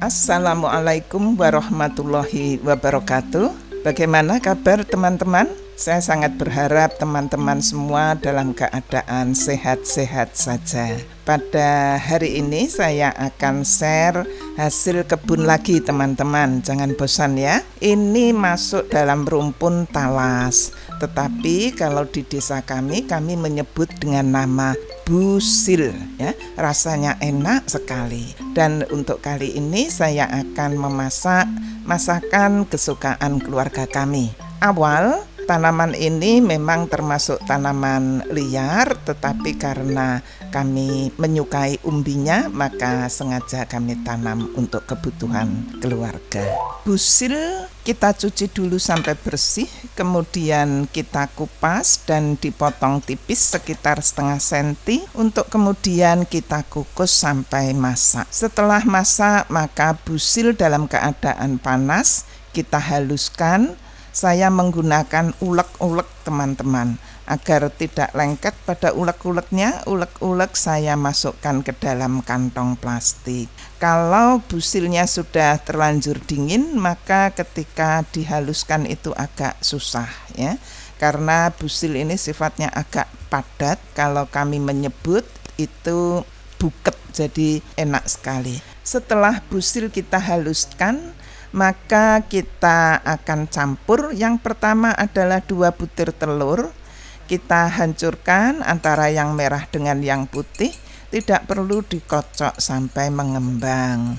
Assalamualaikum warahmatullahi wabarakatuh. Bagaimana kabar teman-teman? Saya sangat berharap teman-teman semua dalam keadaan sehat-sehat saja. Pada hari ini saya akan share hasil kebun lagi teman-teman. Jangan bosan ya. Ini masuk dalam rumpun talas. Tetapi kalau di desa kami menyebut dengan nama busil ya. Rasanya enak sekali. Dan untuk kali ini saya akan memasak masakan kesukaan keluarga kami. Awal tanaman ini memang termasuk tanaman liar, tetapi karena kami menyukai umbinya, maka sengaja kami tanam untuk kebutuhan keluarga. Busil kita cuci dulu sampai bersih, kemudian kita kupas dan dipotong tipis sekitar setengah senti untuk kemudian kita kukus sampai masak. Setelah masak, maka busil dalam keadaan panas kita haluskan. Saya menggunakan ulek-ulek teman-teman agar tidak lengket pada ulek-uleknya. Ulek-ulek saya masukkan ke dalam kantong plastik. Kalau busilnya sudah terlanjur dingin, maka ketika dihaluskan itu agak susah ya. Karena busil ini sifatnya agak padat. Kalau kami menyebut itu buket, jadi enak sekali. Setelah busil kita haluskan, maka kita akan campur. Yang pertama adalah 2 butir telur. Kita hancurkan antara yang merah dengan yang putih. Tidak perlu dikocok sampai mengembang.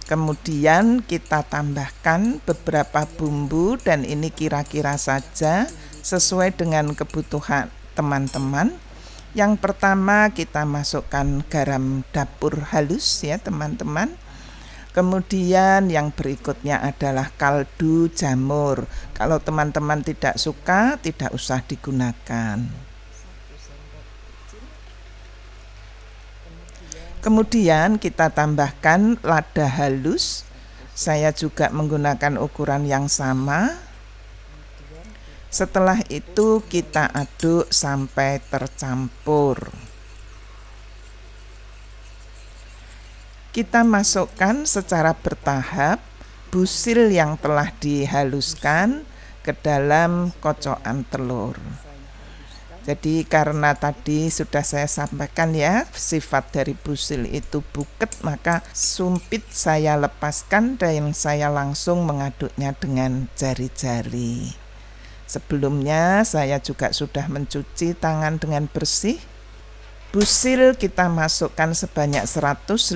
Kemudian kita tambahkan beberapa bumbu, dan ini kira-kira saja sesuai dengan kebutuhan teman-teman. Yang pertama kita masukkan garam dapur halus ya teman-teman. Kemudian yang berikutnya adalah kaldu jamur. Kalau teman-teman tidak suka, tidak usah digunakan. Kemudian kita tambahkan lada halus. Saya juga menggunakan ukuran yang sama. Setelah itu kita aduk sampai tercampur. Kita masukkan secara bertahap busil yang telah dihaluskan ke dalam kocokan telur. Jadi karena tadi sudah saya sampaikan ya, sifat dari busil itu buket, maka sumpit saya lepaskan dan saya langsung mengaduknya dengan jari-jari. Sebelumnya saya juga sudah mencuci tangan dengan bersih. Busil kita masukkan sebanyak 150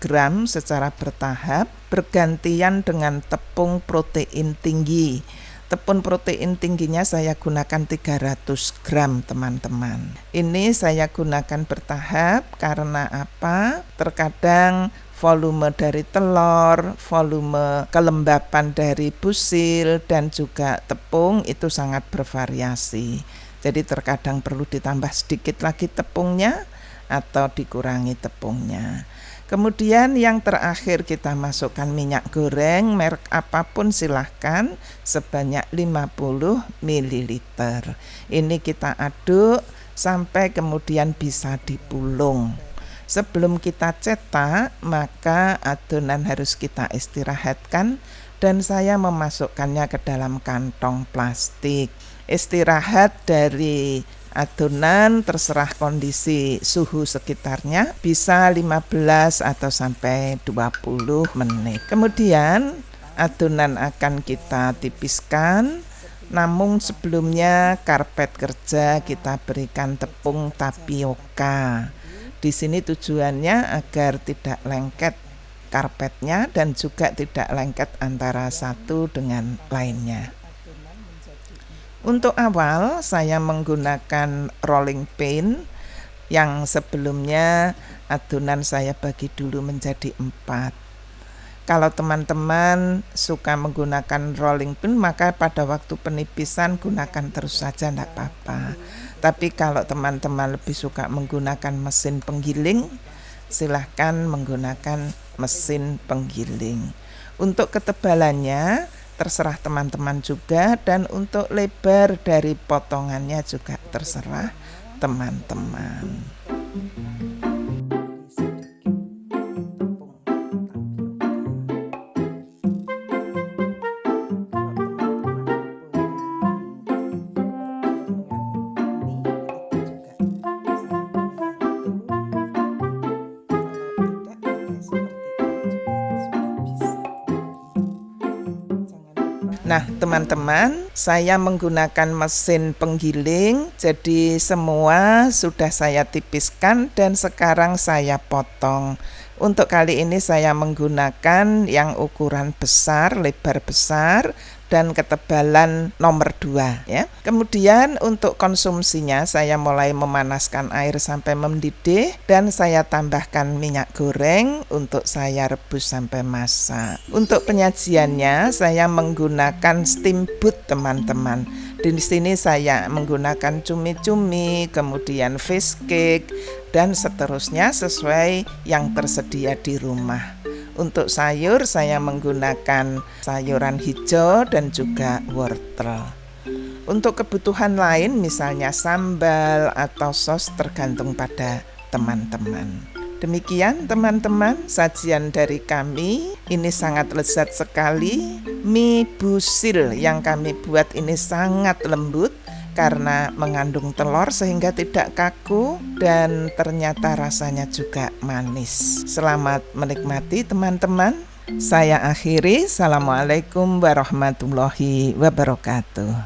gram secara bertahap, bergantian dengan tepung protein tinggi. Tepung protein tingginya saya gunakan 300 gram teman-teman. Ini saya gunakan bertahap karena apa? Terkadang volume dari telur, volume kelembapan dari busil dan juga tepung itu sangat bervariasi. Jadi terkadang perlu ditambah sedikit lagi tepungnya atau dikurangi tepungnya. Kemudian yang terakhir kita masukkan minyak goreng merek apapun silahkan sebanyak 50 ml. Ini kita aduk sampai kemudian bisa dipulung. Sebelum kita cetak, maka adonan harus kita istirahatkan dan saya memasukkannya ke dalam kantong plastik. Istirahat dari adonan terserah kondisi suhu sekitarnya, bisa 15 atau sampai 20 menit. Kemudian adonan akan kita tipiskan, namun sebelumnya karpet kerja kita berikan tepung tapioka. Di sini tujuannya agar tidak lengket karpetnya dan juga tidak lengket antara satu dengan lainnya. Untuk awal saya menggunakan rolling pin yang sebelumnya adonan saya bagi dulu menjadi 4. Kalau teman-teman suka menggunakan rolling pin, maka pada waktu penipisan gunakan terus saja, tidak apa-apa. Tapi kalau teman-teman lebih suka menggunakan mesin penggiling, silahkan menggunakan mesin penggiling. Untuk ketebalannya terserah teman-teman juga, dan untuk lebar dari potongannya juga terserah teman-teman. Nah, teman-teman, saya menggunakan mesin penggiling, jadi semua sudah saya tipiskan dan sekarang saya potong. Untuk kali ini saya menggunakan yang ukuran besar, lebar besar, dan ketebalan nomor 2 ya. Kemudian untuk konsumsinya saya mulai memanaskan air sampai mendidih dan saya tambahkan minyak goreng untuk saya rebus sampai masak. Untuk penyajiannya saya menggunakan steamboat teman-teman. Di sini saya menggunakan cumi-cumi, kemudian fish cake dan seterusnya sesuai yang tersedia di rumah. Untuk sayur saya menggunakan sayuran hijau dan juga wortel. Untuk kebutuhan lain misalnya sambal atau sos tergantung pada teman-teman. Demikian teman-teman sajian dari kami. Ini sangat lezat sekali. Mie busil yang kami buat ini sangat lembut karena mengandung telur sehingga tidak kaku dan ternyata rasanya juga manis. Selamat menikmati teman-teman. Saya akhiri. Assalamualaikum warahmatullahi wabarakatuh.